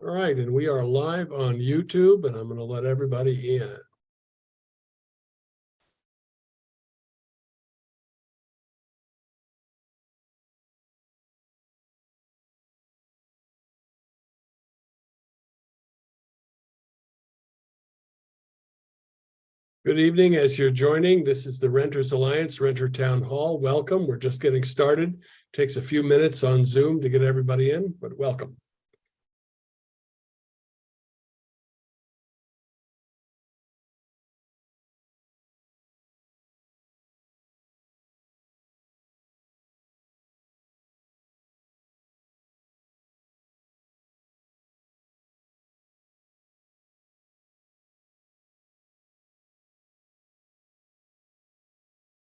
All right, and we are live on YouTube, and I'm going to let everybody in. Good evening. As you're joining, this is the Renters Alliance Renter Town Hall. Welcome. We're just getting started. Takes a few minutes on Zoom to get everybody in, but welcome.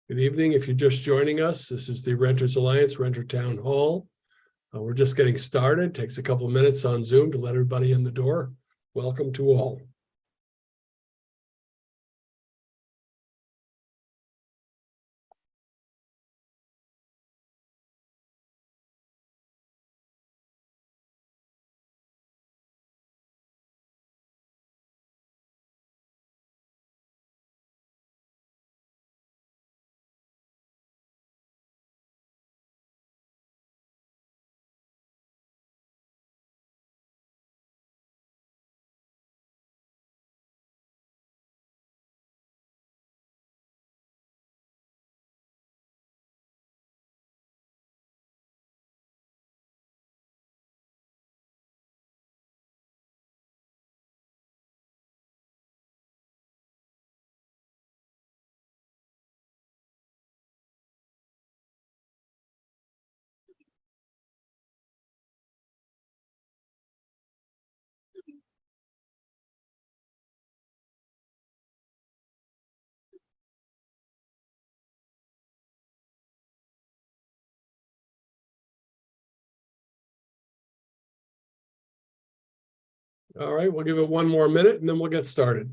Good evening. If you're just joining us, this is the Renters Alliance Renter Town Hall. We're just getting started. Takes a couple of minutes on Zoom to let everybody in the door. Welcome to all. All right, we'll give it one more minute and then we'll get started.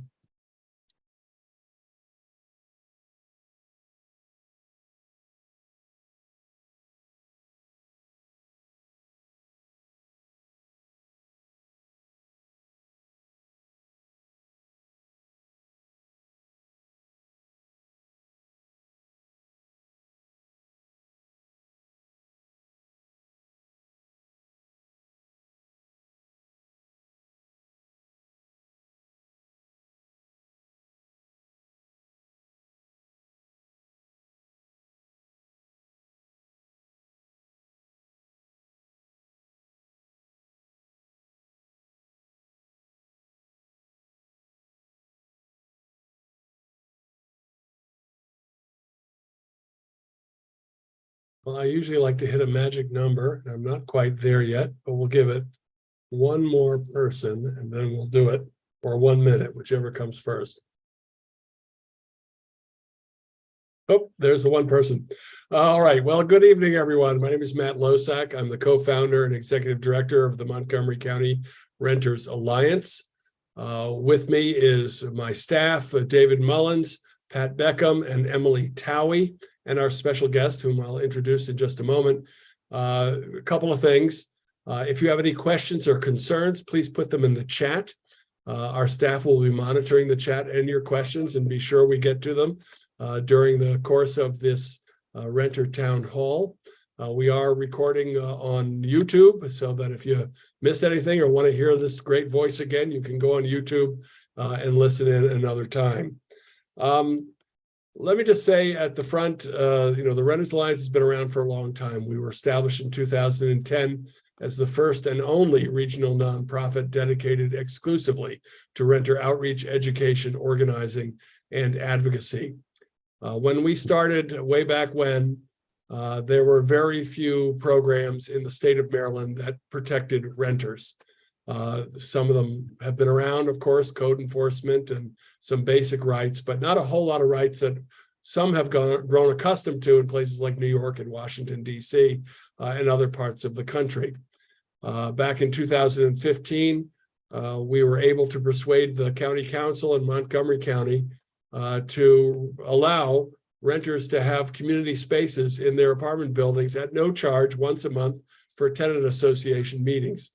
Well, I usually like to hit a magic number. I'm not quite there yet, but we'll give it one more person and then we'll do it for 1 minute, whichever comes first. Oh, there's the one person. All right. Well, good evening, everyone. My name is Matt Losack. I'm the co-founder and executive director of the Montgomery County Renters Alliance. With me is my staff, David Mullins, Pat Beckham, and Emily Towie, and our special guest, whom I'll introduce in just a moment. A couple of things. If you have any questions or concerns, please put them in the chat. Our staff will be monitoring the chat and your questions and be sure we get to them during the course of this Renter Town Hall. We are recording on YouTube, so that if you miss anything or want to hear this great voice again, you can go on YouTube and listen in another time. Let me just say at the front, the Renters Alliance has been around for a long time. We were established in 2010 as the first and only regional nonprofit dedicated exclusively to renter outreach, education, organizing, and advocacy. When we started way back when, there were very few programs in the state of Maryland that protected renters. Some of them have been around, of course, code enforcement and some basic rights, but not a whole lot of rights that some have grown accustomed to in places like New York and Washington, D.C., and other parts of the country. Back in 2015, we were able to persuade the county council in Montgomery County to allow renters to have community spaces in their apartment buildings at no charge once a month for tenant association meetings.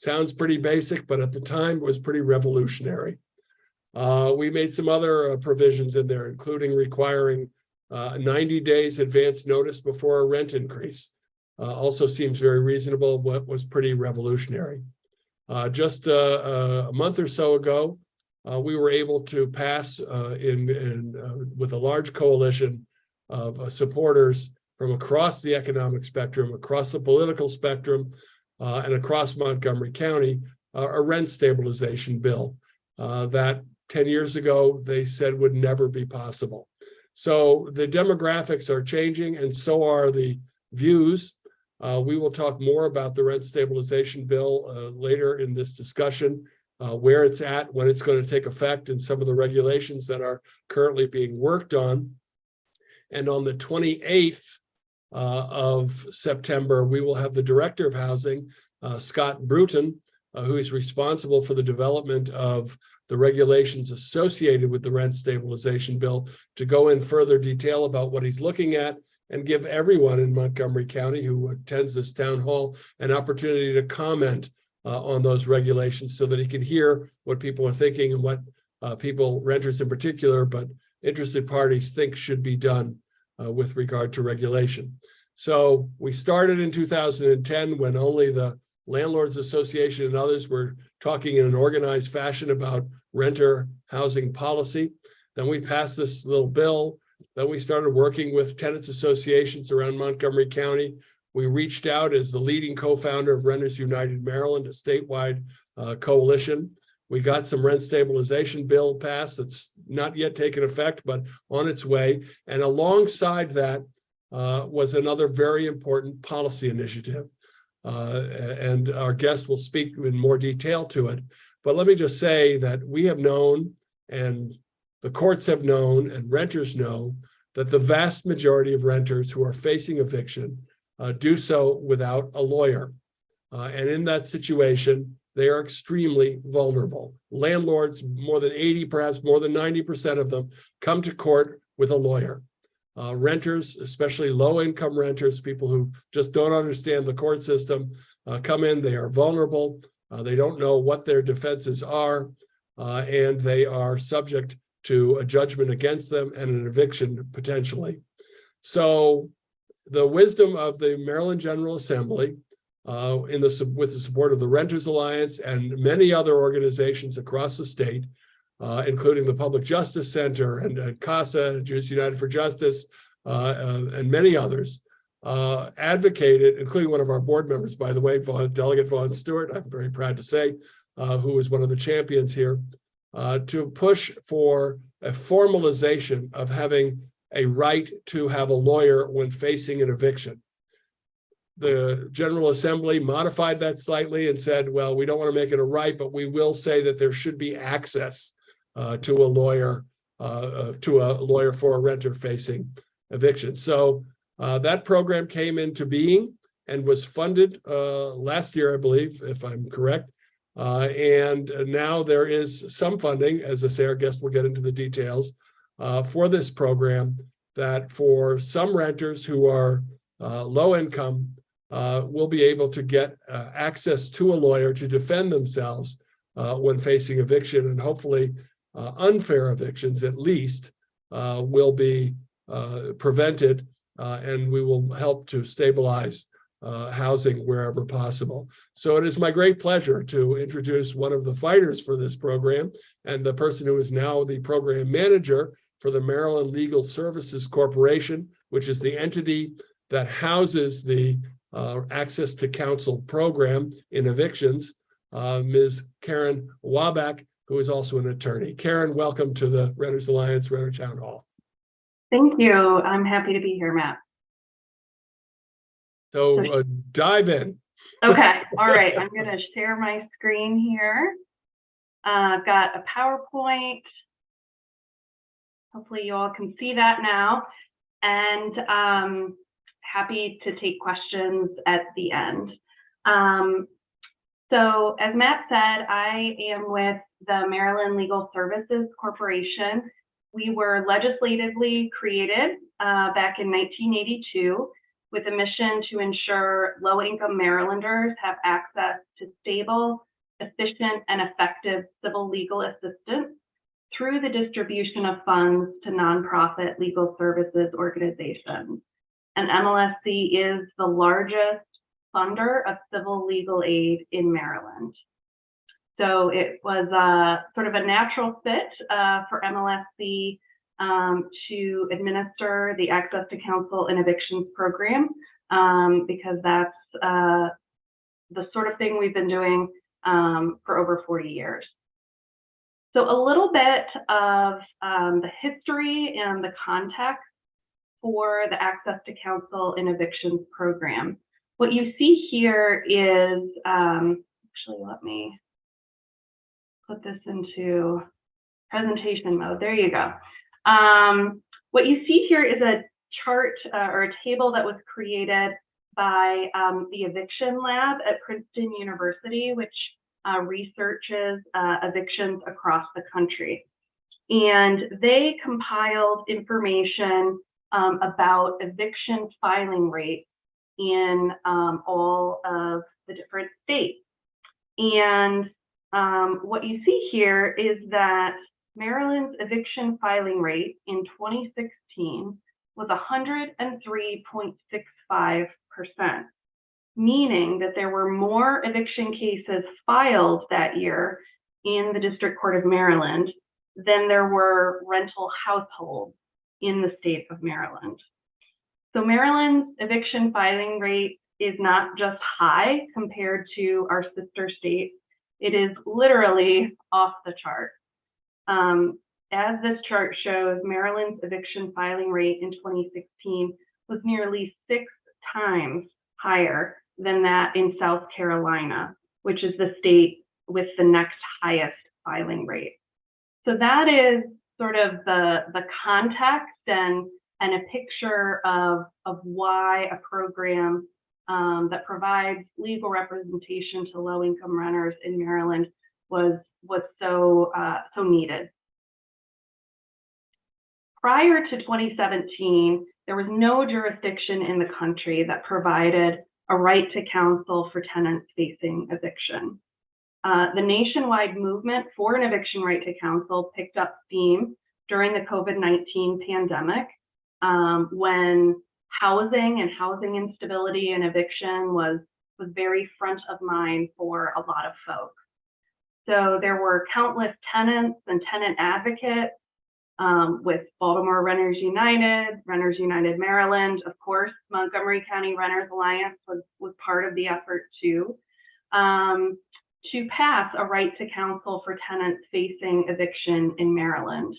Sounds pretty basic, but at the time it was pretty revolutionary. We made some other provisions in there, including requiring 90 days advance notice before a rent increase. Also seems very reasonable, but was pretty revolutionary. Just a month or so ago, we were able to pass with a large coalition of supporters from across the economic spectrum, across the political spectrum, and across Montgomery County, a rent stabilization bill that 10 years ago they said would never be possible. So the demographics are changing, and so are the views. We will talk more about the rent stabilization bill later in this discussion, where it's at, when it's going to take effect, and some of the regulations that are currently being worked on. And on the 28th of September, we will have the Director of Housing, Scott Bruton, who is responsible for the development of the regulations associated with the rent stabilization bill, to go in further detail about what he's looking at and give everyone in Montgomery County who attends this town hall an opportunity to comment on those regulations, so that he can hear what people are thinking and what people, renters in particular, but interested parties, think should be done with regard to regulation. So we started in 2010, when only the Landlords Association and others were talking in an organized fashion about renter housing policy. Then we passed this little bill. Then we started working with tenants associations around Montgomery County. We reached out as the leading co-founder of Renters United Maryland, a statewide coalition. We got some rent stabilization bill passed that's not yet taken effect, but on its way. And alongside that was another very important policy initiative. And our guest will speak in more detail to it. But let me just say that we have known, and the courts have known, and renters know, that the vast majority of renters who are facing eviction do so without a lawyer. And in that situation, they are extremely vulnerable. Landlords, more than 80, perhaps more than 90% of them, come to court with a lawyer. Renters, especially low-income renters, people who just don't understand the court system, come in, they are vulnerable, they don't know what their defenses are, and they are subject to a judgment against them and an eviction potentially. So the wisdom of the Maryland General Assembly, with the support of the Renters Alliance and many other organizations across the state, including the Public Justice Center and CASA, Jews United for Justice, and many others, advocated, including one of our board members, by the way, Delegate Vaughn Stewart, I'm very proud to say, who is one of the champions here, to push for a formalization of having a right to have a lawyer when facing an eviction. The General Assembly modified that slightly and said, well, we don't want to make it a right, but we will say that there should be access to a lawyer for a renter facing eviction. So that program came into being and was funded last year, I believe, if I'm correct. And now there is some funding, as I say, our guest will get into the details, for this program, that for some renters who are low income will be able to get access to a lawyer to defend themselves when facing eviction, and hopefully unfair evictions at least will be prevented, and we will help to stabilize housing wherever possible. So it is my great pleasure to introduce one of the fighters for this program, and the person who is now the program manager for the Maryland Legal Services Corporation, which is the entity that houses the Access to Counsel program in evictions, Ms. Karen Wabach, who is also an attorney. Karen, welcome to the Renters Alliance Renter Town Hall. Thank you. I'm happy to be here, Matt. So dive in. Okay. All right. I'm going to share my screen here. I've got a PowerPoint. Hopefully you all can see that now. And happy to take questions at the end. So as Matt said, I am with the Maryland Legal Services Corporation. We were legislatively created back in 1982. with a mission to ensure low-income Marylanders have access to stable, efficient, and effective civil legal assistance through the distribution of funds to nonprofit legal services organizations. And MLSC is the largest funder of civil legal aid in Maryland. So it was sort of a natural fit for MLSC to administer the Access to Counsel and Evictions program, because that's the sort of thing we've been doing for over 40 years. So a little bit of the history and the context for the Access to Counsel and Evictions program. What you see here is, actually, let me put this into presentation mode. There you go. What you see here is a chart or a table that was created by the Eviction Lab at Princeton University, which researches evictions across the country. And they compiled information about eviction filing rates in all of the different states. And what you see here is that Maryland's eviction filing rate in 2016 was 103.65%, meaning that there were more eviction cases filed that year in the District Court of Maryland than there were rental households in the state of Maryland. So Maryland's eviction filing rate is not just high compared to our sister states, it is literally off the chart. As this chart shows, Maryland's eviction filing rate in 2016 was nearly 6 times higher than that in South Carolina, which is the state with the next highest filing rate. So that is sort of the context and a picture of why a program that provides legal representation to low-income renters in Maryland was so needed. Prior to 2017, there was no jurisdiction in the country that provided a right to counsel for tenants facing eviction. The nationwide movement for an eviction right to counsel picked up steam during the COVID-19 pandemic, when housing and housing instability and eviction was very front of mind for a lot of folks. So there were countless tenants and tenant advocates with Baltimore Renters United, Renters United Maryland, of course, Montgomery County Renters Alliance was part of the effort too, to pass a right to counsel for tenants facing eviction in Maryland.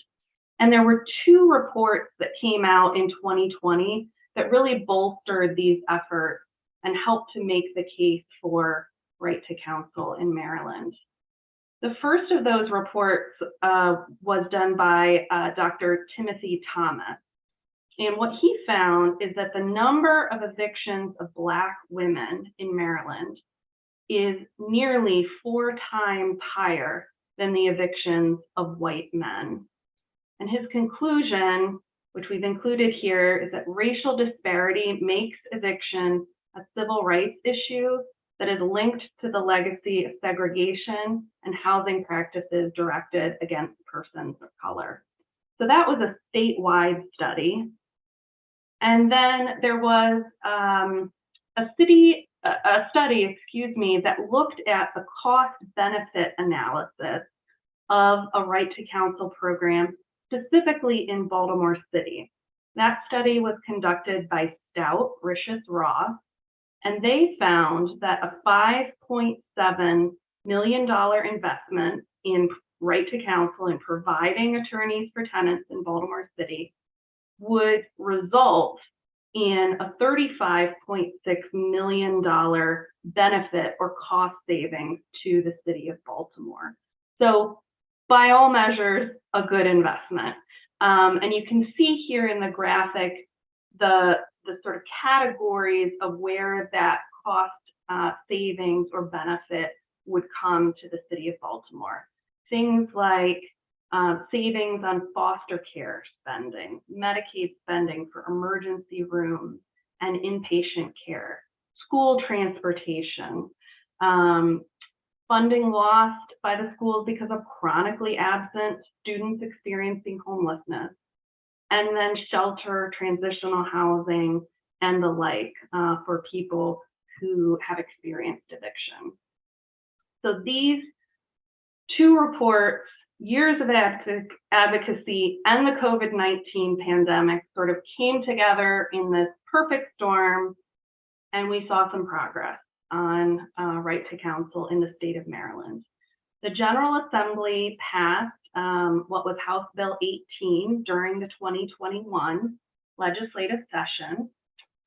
And there were 2 reports that came out in 2020 that really bolstered these efforts and helped to make the case for right to counsel in Maryland. The first of those reports was done by Dr. Timothy Thomas. And what he found is that the number of evictions of Black women in Maryland is nearly 4 times higher than the evictions of white men. And his conclusion, which we've included here, is that racial disparity makes eviction a civil rights issue that is linked to the legacy of segregation and housing practices directed against persons of color. So that was a statewide study. And then there was a study, that looked at the cost-benefit analysis of a right to counsel program, specifically in Baltimore City. That study was conducted by Stout Rishis Ross, and they found that a $5.7 million investment in right to counsel and providing attorneys for tenants in Baltimore City would result in a $35.6 million benefit or cost savings to the city of Baltimore. So by all measures, a good investment. And you can see here in the graphic the sort of categories of where that cost savings or benefit would come to the city of Baltimore. Things like savings on foster care spending, Medicaid spending for emergency rooms and inpatient care, school transportation, funding lost by the schools because of chronically absent students experiencing homelessness, and then shelter, transitional housing, and the like for people who have experienced eviction. So these two reports, years of advocacy and the COVID-19 pandemic, sort of came together in this perfect storm, and we saw some progress on right to counsel in the state of Maryland. The General Assembly passed what was House Bill 18 during the 2021 legislative session,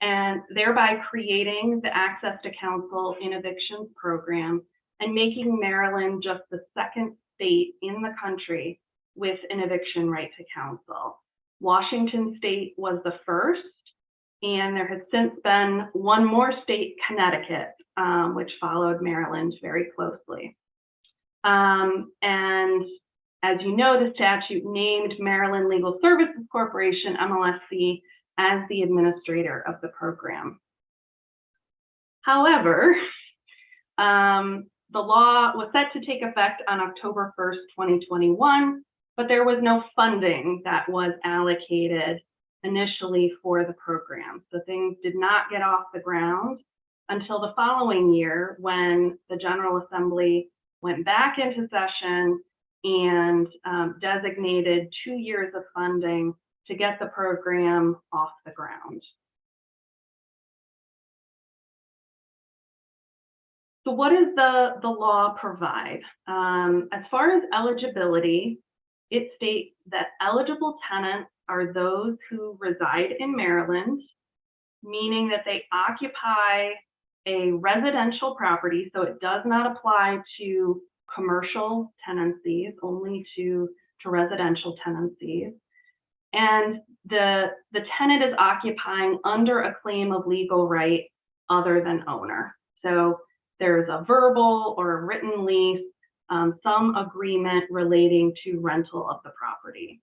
and thereby creating the Access to Counsel in Evictions program and making Maryland just the second state in the country with an eviction right to counsel. Washington State was the first, and there has since been one more state, Connecticut, which followed Maryland very closely. And as you know, the statute named Maryland Legal Services Corporation, MLSC, as the administrator of the program. However, the law was set to take effect on October 1st, 2021, but there was no funding that was allocated initially for the program. So things did not get off the ground until the following year when the General Assembly went back into session and designated 2 years of funding to get the program off the ground. So what does the law provide? As far as eligibility, it states that eligible tenants are those who reside in Maryland, meaning that they occupy a residential property, so it does not apply to commercial tenancies, only to residential tenancies. And the tenant is occupying under a claim of legal right other than owner. So there's a verbal or a written lease, some agreement relating to rental of the property.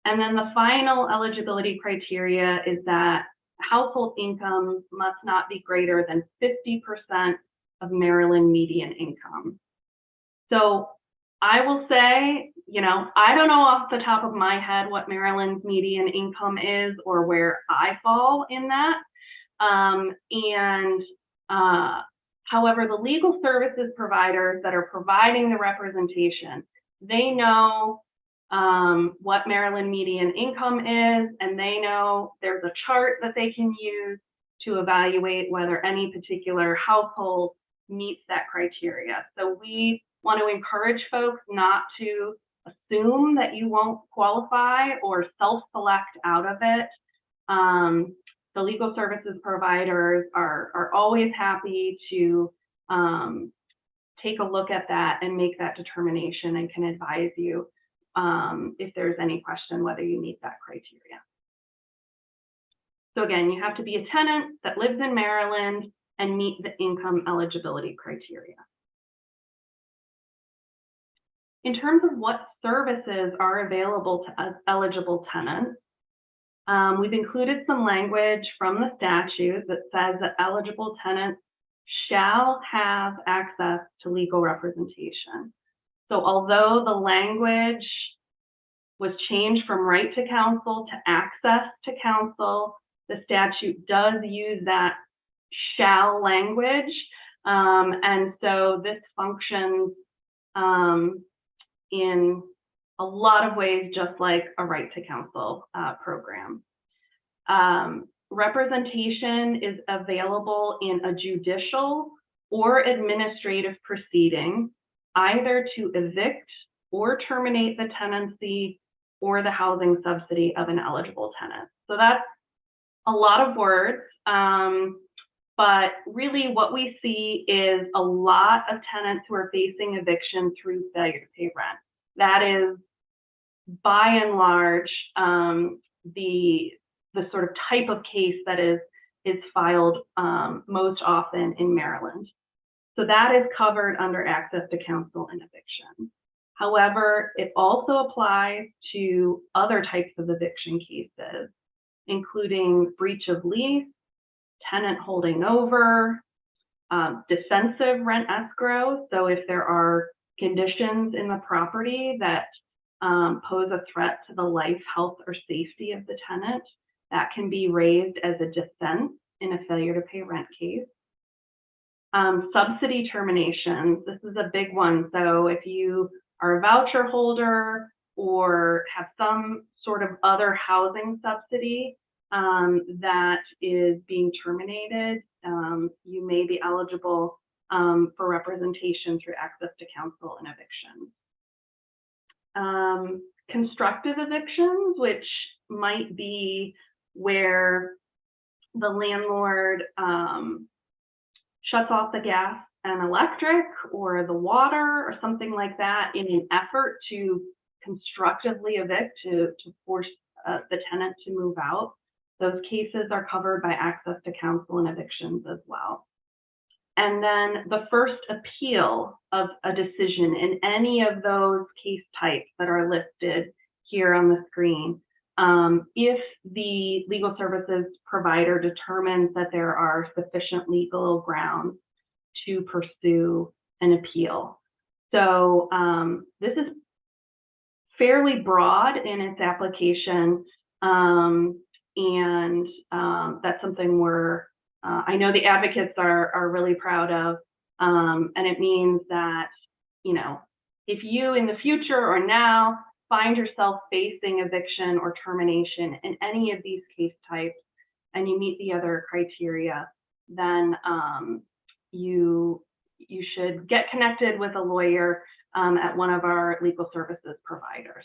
And then the final eligibility criteria is that household income must not be greater than 50% of Maryland median income. So I will say, I don't know off the top of my head what Maryland's median income is or where I fall in that. However, the legal services providers that are providing the representation, they know what Maryland median income is, and they know there's a chart that they can use to evaluate whether any particular household meets that criteria. So we want to encourage folks not to assume that you won't qualify or self-select out of it. The legal services providers are always happy to take a look at that and make that determination and can advise you if there's any question whether you meet that criteria. So again, you have to be a tenant that lives in Maryland and meet the income eligibility criteria. In terms of what services are available to eligible tenants, we've included some language from the statute that says that eligible tenants shall have access to legal representation. So although the language was changed from right to counsel to access to counsel, the statute does use that shall language. And so this functions in a lot of ways just like a right to counsel program. Representation is available in a judicial or administrative proceeding, either to evict or terminate the tenancy or the housing subsidy of an eligible tenant. So that's a lot of words, but really what we see is a lot of tenants who are facing eviction through failure to pay rent. That is, by and large, the sort of type of case that is filed most often in Maryland. So that is covered under access to counsel and eviction. However, it also applies to other types of eviction cases, including breach of lease, tenant holding over, defensive rent escrow. So if there are conditions in the property that pose a threat to the life, health, or safety of the tenant, that can be raised as a defense in a failure to pay rent case. Subsidy terminations, this is a big one. So if you are a voucher holder or have some sort of other housing subsidy that is being terminated, you may be eligible for representation through access to counsel and eviction. Constructive evictions, which might be where the landlord shuts off the gas and electric or the water or something like that in an effort to constructively evict, to force the tenant to move out. Those cases are covered by access to counsel and evictions as well. And then the first appeal of a decision in any of those case types that are listed here on the screen, if the legal services provider determines that there are sufficient legal grounds to pursue an appeal. So this is fairly broad in its application, and that's something I know the advocates are really proud of, and it means that, you know, if you in the future or now find yourself facing eviction or termination in any of these case types and you meet the other criteria, then you should get connected with a lawyer at one of our legal services providers.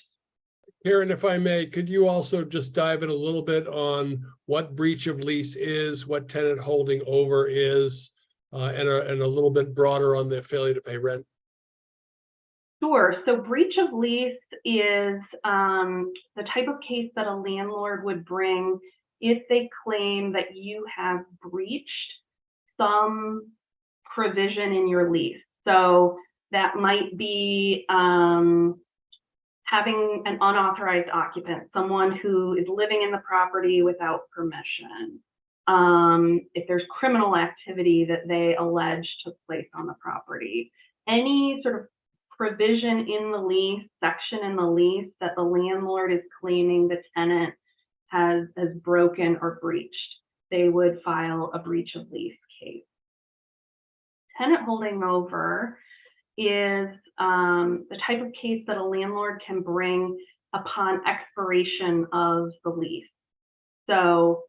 Karen, if I may, could you also just dive in a little bit on what breach of lease is, what tenant holding over is, and a little bit broader on the failure to pay rent? Sure. So breach of lease is the type of case that a landlord would bring if they claim that you have breached some provision in your lease. So that might be having an unauthorized occupant, someone who is living in the property without permission. If there's criminal activity that they allege took place on the property, any sort of provision in the lease, section in the lease that the landlord is claiming the tenant has broken or breached, they would file a breach of lease case. Tenant holding over is the type of case that a landlord can bring upon expiration of the lease. So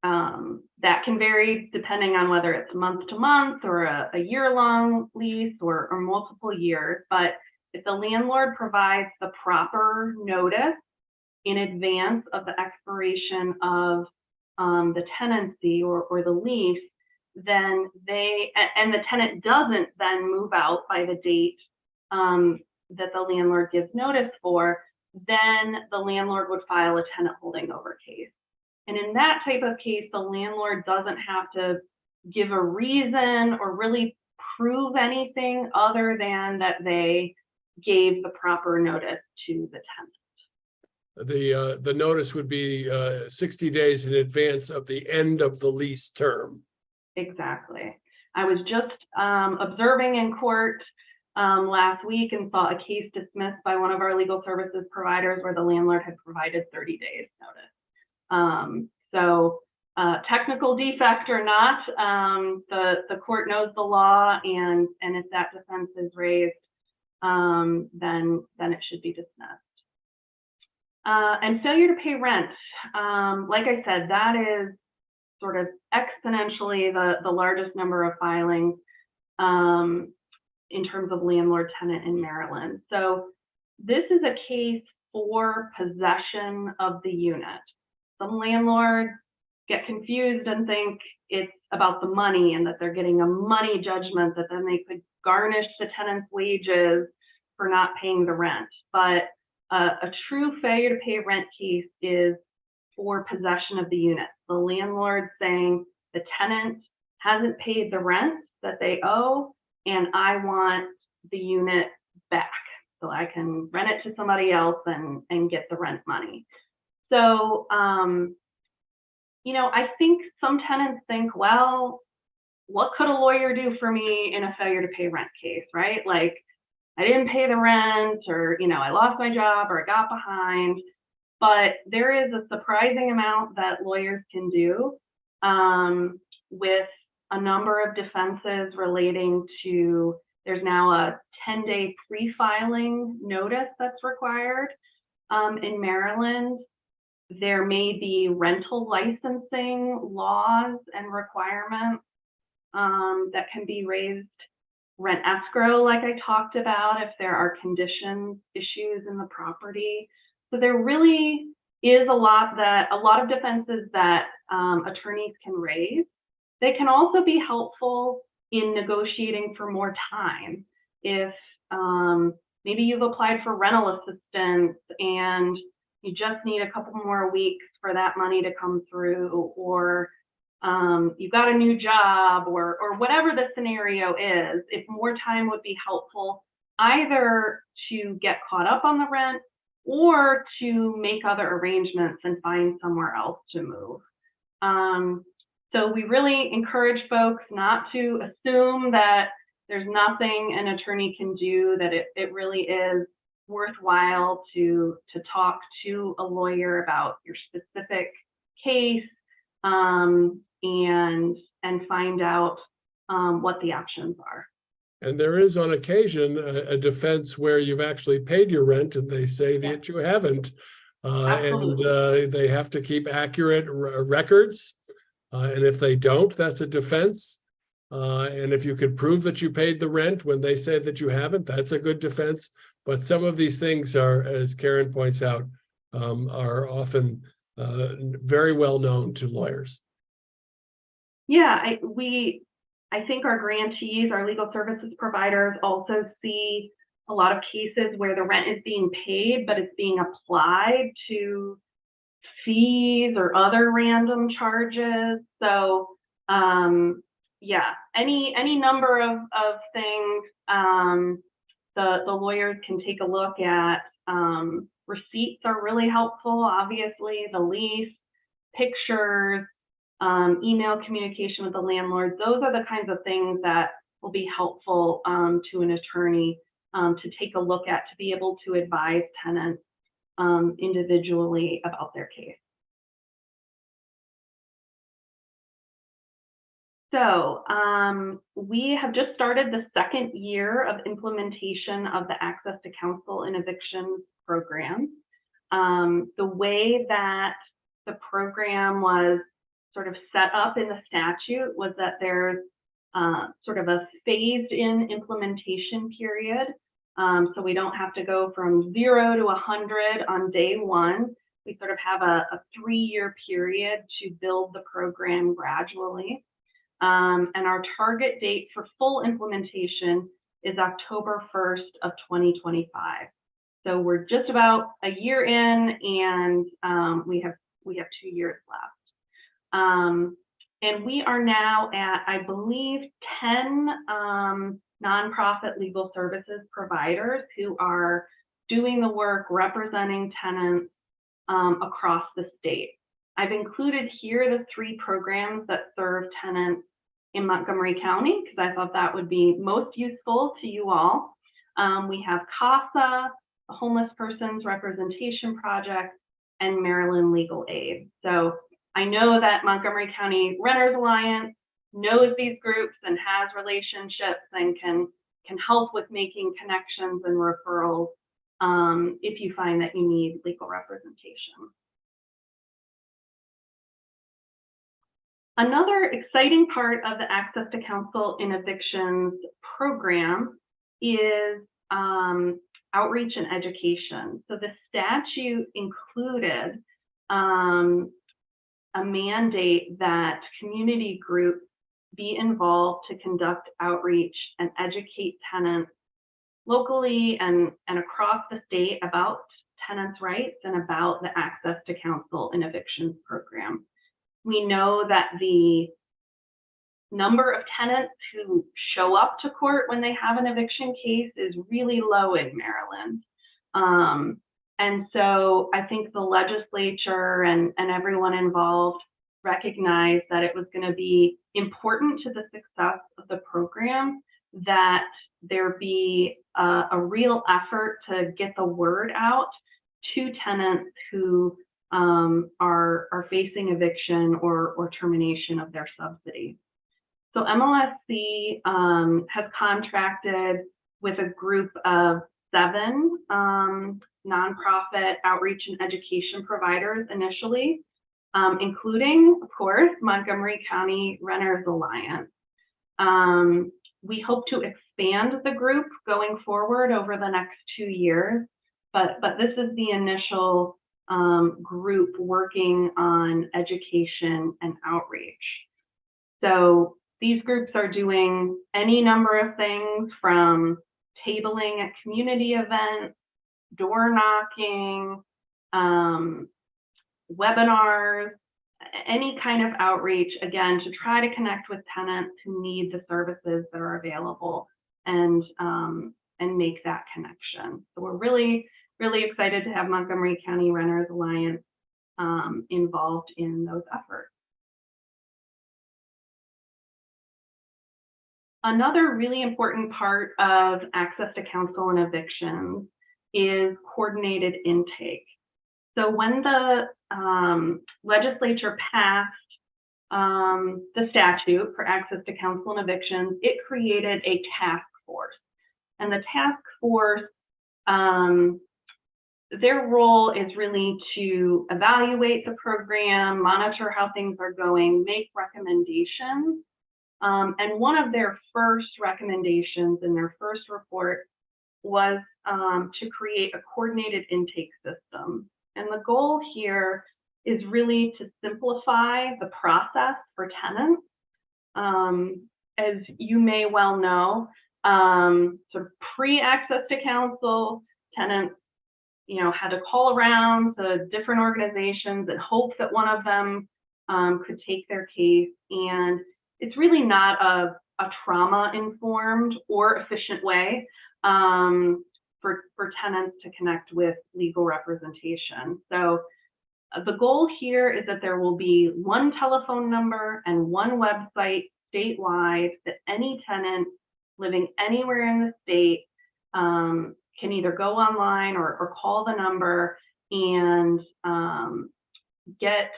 that can vary depending on whether it's month to month or a year-long lease or multiple years. But if the landlord provides the proper notice in advance of the expiration of the tenancy or the lease, then and the tenant doesn't then move out by the date that the landlord gives notice for, then the landlord would file a tenant holding over case. And in that type of case, the landlord doesn't have to give a reason or really prove anything other than that they gave the proper notice to the tenant. The notice would be 60 days in advance of the end of the lease term. Exactly. I was just observing in court last week and saw a case dismissed by one of our legal services providers where the landlord had provided 30 days notice. So technical defect or not, the court knows the law, and if that defense is raised, then it should be dismissed. And failure to pay rent, like I said, that is sort of exponentially the largest number of filings in terms of landlord-tenant in Maryland. So this is a case for possession of the unit. Some landlords get confused and think it's about the money and that they're getting a money judgment that then they could garnish the tenant's wages for not paying the rent. But a true failure to pay rent case is for possession of the unit. The landlord saying the tenant hasn't paid the rent that they owe, and I want the unit back so I can rent it to somebody else and get the rent money. So I think some tenants think, well, what could a lawyer do for me in a failure to pay rent case, right? Like, I didn't pay the rent, or, I lost my job, or I got behind. But there is a surprising amount that lawyers can do with a number of defenses relating to, there's now a 10-day pre-filing notice that's required in Maryland. There may be rental licensing laws and requirements that can be raised. Rent escrow, like I talked about, if there are conditions, issues in the property. So there really is a lot of defenses that attorneys can raise. They can also be helpful in negotiating for more time. If maybe you've applied for rental assistance and you just need a couple more weeks for that money to come through, or you've got a new job, or whatever the scenario is, if more time would be helpful, either to get caught up on the rent or to make other arrangements and find somewhere else to move. So we really encourage folks not to assume that there's nothing an attorney can do, that it really is worthwhile to talk to a lawyer about your specific case, and find out what the options are. And there is on occasion a defense where you've actually paid your rent and they say that you haven't. And they have to keep accurate records. And if they don't, that's a defense. And if you could prove that you paid the rent when they say that you haven't, that's a good defense. But some of these things are, as Karen points out, are often very well known to lawyers. Yeah, I think our grantees, our legal services providers, also see a lot of cases where the rent is being paid, but it's being applied to fees or other random charges. So yeah, any number of things the lawyers can take a look at. Receipts are really helpful, obviously, the lease, pictures, email communication with the landlord. Those are the kinds of things that will be helpful to an attorney to take a look at, to be able to advise tenants individually about their case. So we have just started the second year of implementation of the Access to Counsel in Evictions program. The way that the program was sort of set up in the statute was that there's sort of a phased in implementation period. So we don't have to go from 0 to 100 on day one. We sort of have a 3-year period to build the program gradually. And our target date for full implementation is October 1st of 2025. So we're just about a year in, and we have 2 years left. And we are now at, I believe, 10 nonprofit legal services providers who are doing the work representing tenants across the state. I've included here the 3 programs that serve tenants in Montgomery County, because I thought that would be most useful to you all. We have CASA, the Homeless Persons Representation Project, and Maryland Legal Aid. So I know that Montgomery County Renters Alliance knows these groups and has relationships and can help with making connections and referrals if you find that you need legal representation. Another exciting part of the Access to Counsel in Evictions program is outreach and education. So the statute included a mandate that community groups be involved to conduct outreach and educate tenants locally and across the state about tenants' rights and about the Access to Counsel in Evictions program. We know that the number of tenants who show up to court when they have an eviction case is really low in Maryland. And so I think the legislature and everyone involved recognized that it was going to be important to the success of the program that there be a real effort to get the word out to tenants who are facing eviction or termination of their subsidy. So MLSC has contracted with a group of 7 nonprofit outreach and education providers initially, including, of course, Montgomery County Renters Alliance. We hope to expand the group going forward over the next 2 years, but this is the initial group working on education and outreach. So these groups are doing any number of things from tabling at community events, door knocking, webinars, any kind of outreach, again, to try to connect with tenants who need the services that are available and make that connection. So we're really, really excited to have Montgomery County Renters Alliance involved in those efforts. Another really important part of access to counsel and evictions is coordinated intake. So when the legislature passed the statute for access to counsel and evictions, it created a task force. And the task force, their role is really to evaluate the program, monitor how things are going, make recommendations. And one of their first recommendations in their first report was to create a coordinated intake system. And the goal here is really to simplify the process for tenants. As you may well know, sort of pre-access to counsel, tenants, had to call around to different organizations and hope that one of them could take their case. And it's really not a trauma-informed or efficient way for tenants to connect with legal representation. So the goal here is that there will be one telephone number and one website statewide that any tenant living anywhere in the state can either go online or call the number and get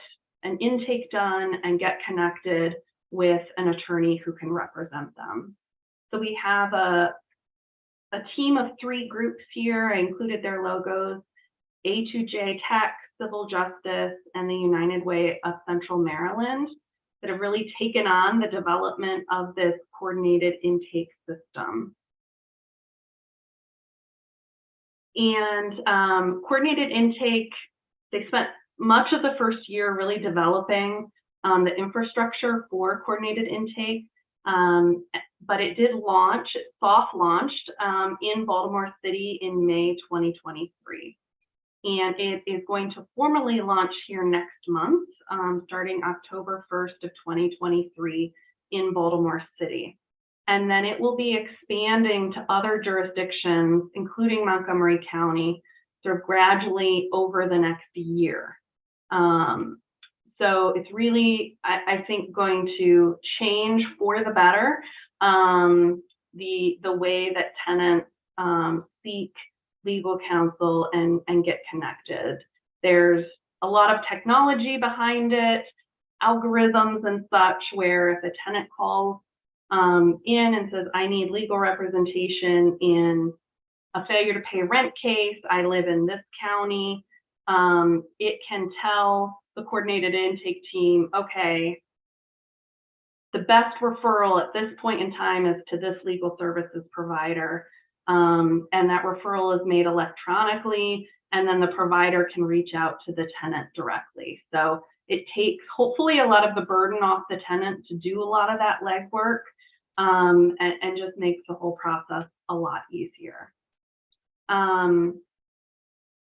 an intake done and get connected with an attorney who can represent them. So we have a team of 3 groups here. I included their logos: A2J Tech, Civil Justice, and the United Way of Central Maryland, that have really taken on the development of this coordinated intake system. And coordinated intake, they spent much of the first year really developing the infrastructure for coordinated intake, but it did launch, it soft launched in Baltimore City in May 2023. And it is going to formally launch here next month, starting October 1st of 2023 in Baltimore City. And then it will be expanding to other jurisdictions, including Montgomery County, sort of gradually over the next year. So it's really, I think, going to change for the better the way that tenants seek legal counsel and get connected. There's a lot of technology behind it, algorithms and such, where if a tenant calls in and says, I need legal representation in a failure to pay rent case, I live in this county, it can tell the coordinated intake team, okay, the best referral at this point in time is to this legal services provider. And that referral is made electronically, and then the provider can reach out to the tenant directly. So it takes hopefully a lot of the burden off the tenant to do a lot of that legwork, and just makes the whole process a lot easier.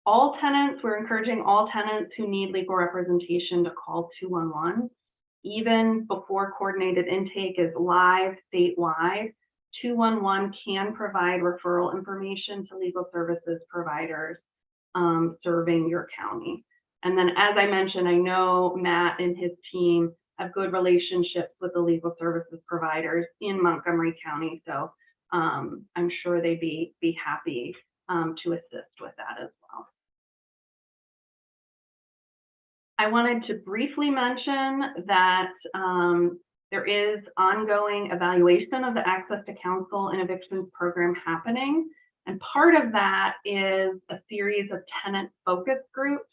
All tenants, we're encouraging all tenants who need legal representation to call 211. Even before coordinated intake is live statewide, 211 can provide referral information to legal services providers serving your county. And then, as I mentioned, I know Matt and his team have good relationships with the legal services providers in Montgomery County. So I'm sure they'd be happy to assist with that as well. I wanted to briefly mention that there is ongoing evaluation of the Access to Counsel and Evictions program happening. And part of that is a series of tenant focus groups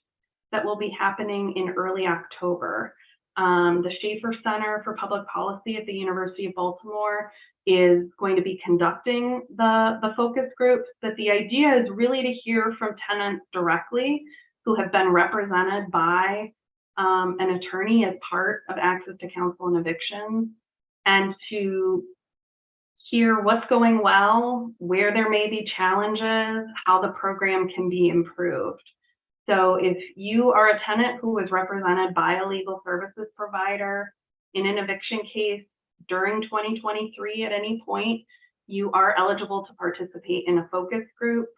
that will be happening in early October. The Schaefer Center for Public Policy at the University of Baltimore is going to be conducting the focus groups, but the idea is really to hear from tenants directly who have been represented by an attorney as part of Access to Counsel and Evictions, and to hear what's going well, where there may be challenges, how the program can be improved. So if you are a tenant who was represented by a legal services provider in an eviction case during 2023 at any point, you are eligible to participate in a focus group.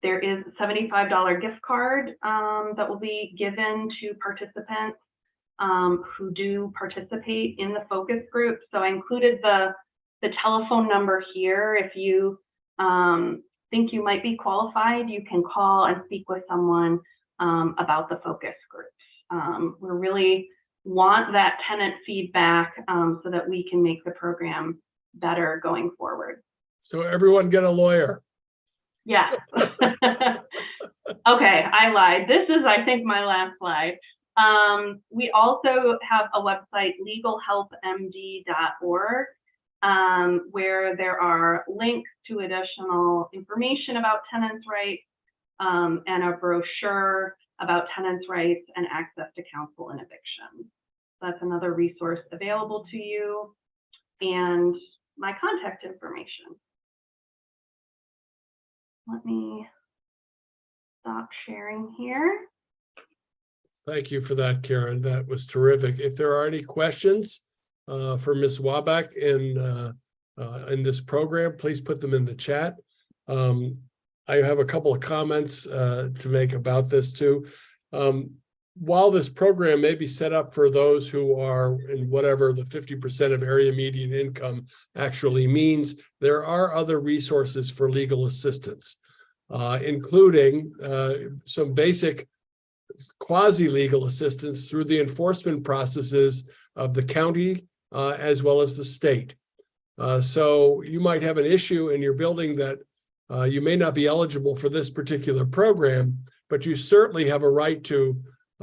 There is a $75 gift card that will be given to participants who do participate in the focus group. So I included the telephone number here. If you think you might be qualified, you can call and speak with someone about the focus groups. We really want that tenant feedback so that we can make the program better going forward. So everyone get a lawyer. Yes. Okay, I lied. This is, I think, my last slide. We also have a website, legalhelpmd.org, where there are links to additional information about tenants' rights and a brochure about tenants' rights and access to counsel and eviction. That's another resource available to you, and my contact information. Let me stop sharing here. Thank you for that, Karen. That was terrific. If there are any questions for Ms. Wabach in this program, please put them in the chat. I have a couple of comments to make about this too. While this program may be set up for those who are in whatever the 50% of area median income actually means, there are other resources for legal assistance, including some basic quasi-legal assistance through the enforcement processes of the county as well as the state. So you might have an issue in your building that you may not be eligible for this particular program, but you certainly have a right to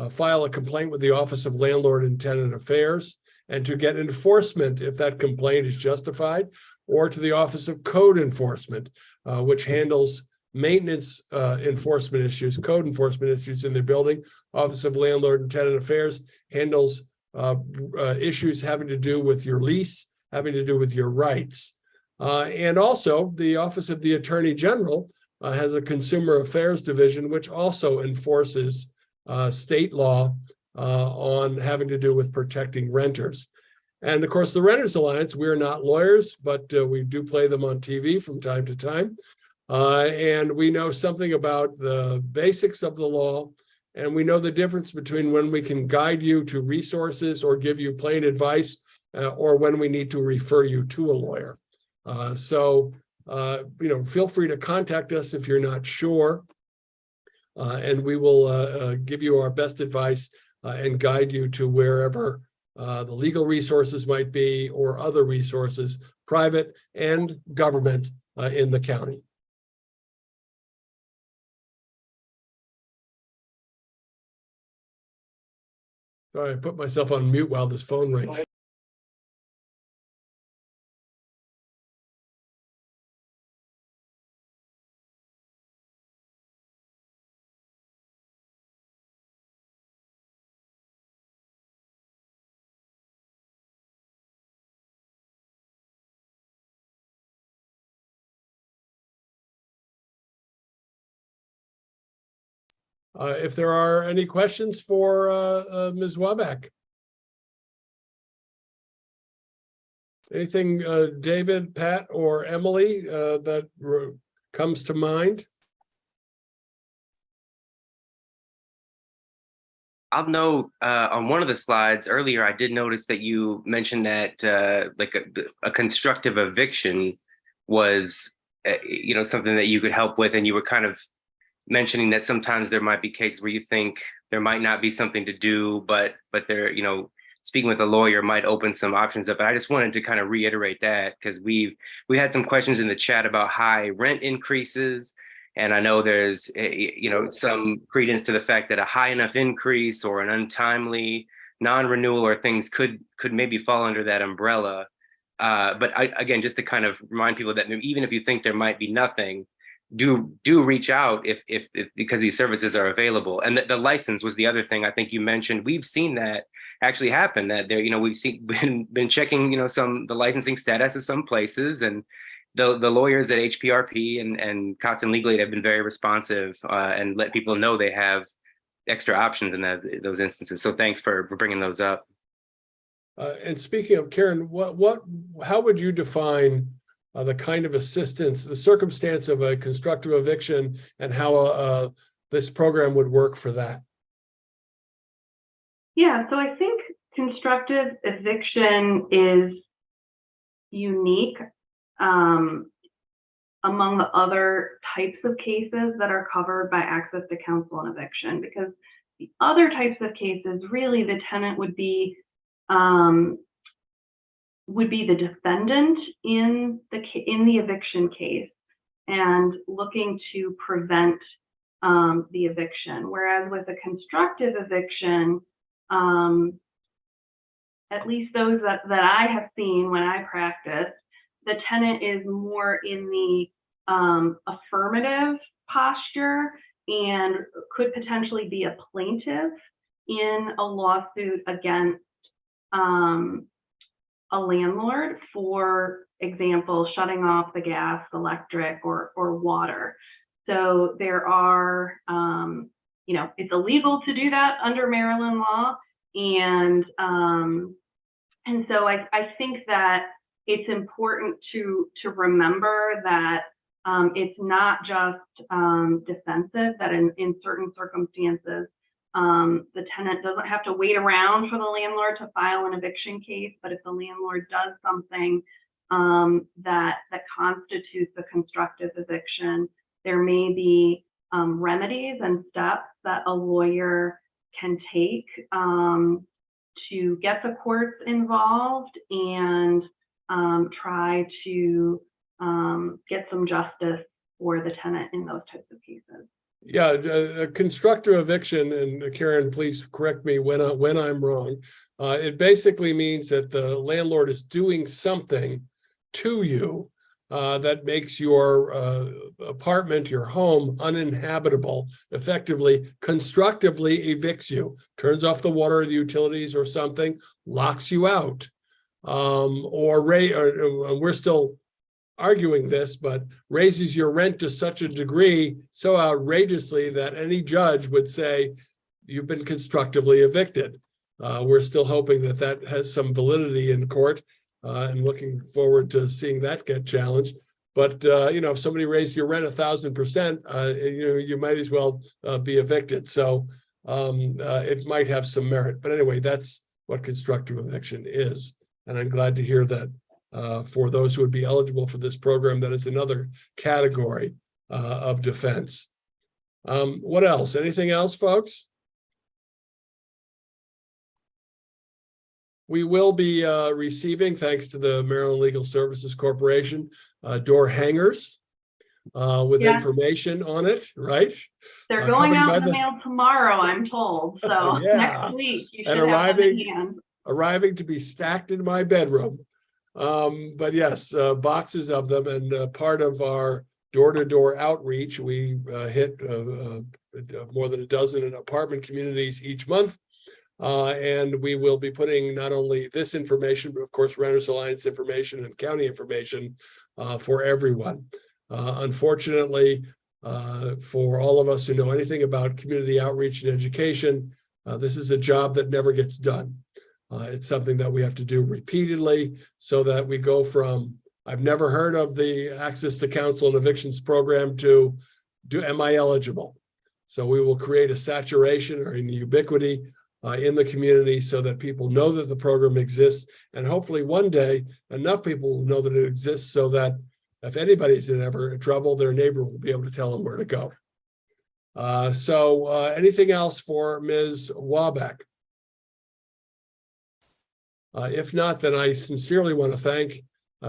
file a complaint with the Office of Landlord and Tenant Affairs and to get enforcement if that complaint is justified, or to the Office of Code Enforcement, which handles maintenance enforcement issues, code enforcement issues in their building. Office of Landlord and Tenant Affairs handles issues having to do with your lease, having to do with your rights. And also the Office of the Attorney General has a Consumer Affairs Division, which also enforces state law on having to do with protecting renters. And of course, the Renters Alliance, we're not lawyers, but we do play them on TV from time to time. And we know something about the basics of the law, and we know the difference between when we can guide you to resources or give you plain advice, or when we need to refer you to a lawyer. So feel free to contact us if you're not sure, and we will give you our best advice and guide you to wherever the legal resources might be, or other resources, private and government, in the county. Sorry, I put myself on mute while this phone rings. If there are any questions for Ms. Wabach. Anything, David, Pat, or Emily, that comes to mind? I'll note on one of the slides earlier, I did notice that you mentioned that like a constructive eviction was, something that you could help with, and you were kind of mentioning that sometimes there might be cases where you think there might not be something to do, but there, speaking with a lawyer might open some options up. And I just wanted to kind of reiterate that, because we had some questions in the chat about high rent increases. And I know there's, some credence to the fact that a high enough increase or an untimely non-renewal or things could maybe fall under that umbrella. But again, just to kind of remind people that even if you think there might be nothing, do reach out if because these services are available. And the license was the other thing I think you mentioned. We've seen that actually happen, that there, we've been checking, the licensing status of some places, and the lawyers at HPRP and Constant Legal Aid have been very responsive and let people know they have extra options in those instances. So thanks for bringing those up. And speaking of, Karen, how would you define the kind of assistance, the circumstance of a constructive eviction, and how this program would work for that? Yeah, so I think constructive eviction is unique among the other types of cases that are covered by access to counsel and eviction, because the other types of cases, really the tenant would be the defendant in the eviction case and looking to prevent the eviction. Whereas with a constructive eviction, at least those that I have seen when I practice, the tenant is more in the affirmative posture and could potentially be a plaintiff in a lawsuit against a landlord, for example, shutting off the gas, electric, or water. So there are, it's illegal to do that under Maryland law, and so I think that it's important to remember that it's not just defensive, that in certain circumstances, the tenant doesn't have to wait around for the landlord to file an eviction case, but if the landlord does something that constitutes a constructive eviction, there may be remedies and steps that a lawyer can take to get the courts involved and try to get some justice for the tenant in those types of cases. Yeah, a constructive eviction, and Karen, please correct me when I'm wrong. It basically means that the landlord is doing something to you that makes your apartment, your home, uninhabitable, effectively constructively evicts you, turns off the water or the utilities or something, locks you out. Or we're still arguing this, but raises your rent to such a degree, so outrageously, that any judge would say you've been constructively evicted. We're still hoping that has some validity in court, and looking forward to seeing that get challenged. But if somebody raised your rent 1,000%, you might as well be evicted. So it might have some merit. But anyway, that's what constructive eviction is, and I'm glad to hear that. For those who would be eligible for this program, that is another category of defense. What else? Anything else, folks? We will be receiving, thanks to the Maryland Legal Services Corporation, door hangers with information on it, right? They're going out in the mail tomorrow, I'm told. So next week you should have them in hand. Arriving to be stacked in my bedroom. But yes, boxes of them, and part of our door-to-door outreach, we hit more than a dozen apartment communities each month, and we will be putting not only this information, but of course Renters Alliance information and county information for everyone. Unfortunately, for all of us who know anything about community outreach and education, this is a job that never gets done. It's something that we have to do repeatedly, so that we go from, I've never heard of the Access to Counsel and Evictions program, to am I eligible? So we will create a saturation or a ubiquity in the community so that people know that the program exists. And hopefully one day, enough people will know that it exists so that if anybody's ever in trouble, their neighbor will be able to tell them where to go. Anything else for Ms. Waback? If not, then I sincerely want to thank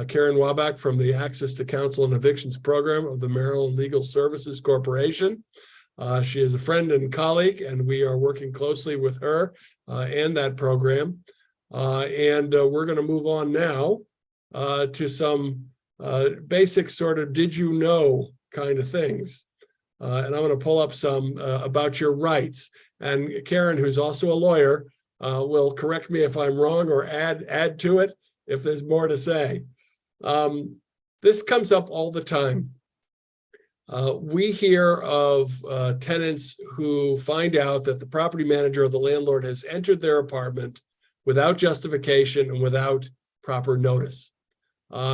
Karen Waback from the Access to Counsel and Evictions Program of the Maryland Legal Services Corporation. She is a friend and colleague, and we are working closely with her and that program. We're going to move on now to some basic sort of did you know kind of things. And I'm going to pull up some about your rights. And Karen, who's also a lawyer, will correct me if I'm wrong or add to it if there's more to say. This comes up all the time. We hear of tenants who find out that the property manager or the landlord has entered their apartment without justification and without proper notice.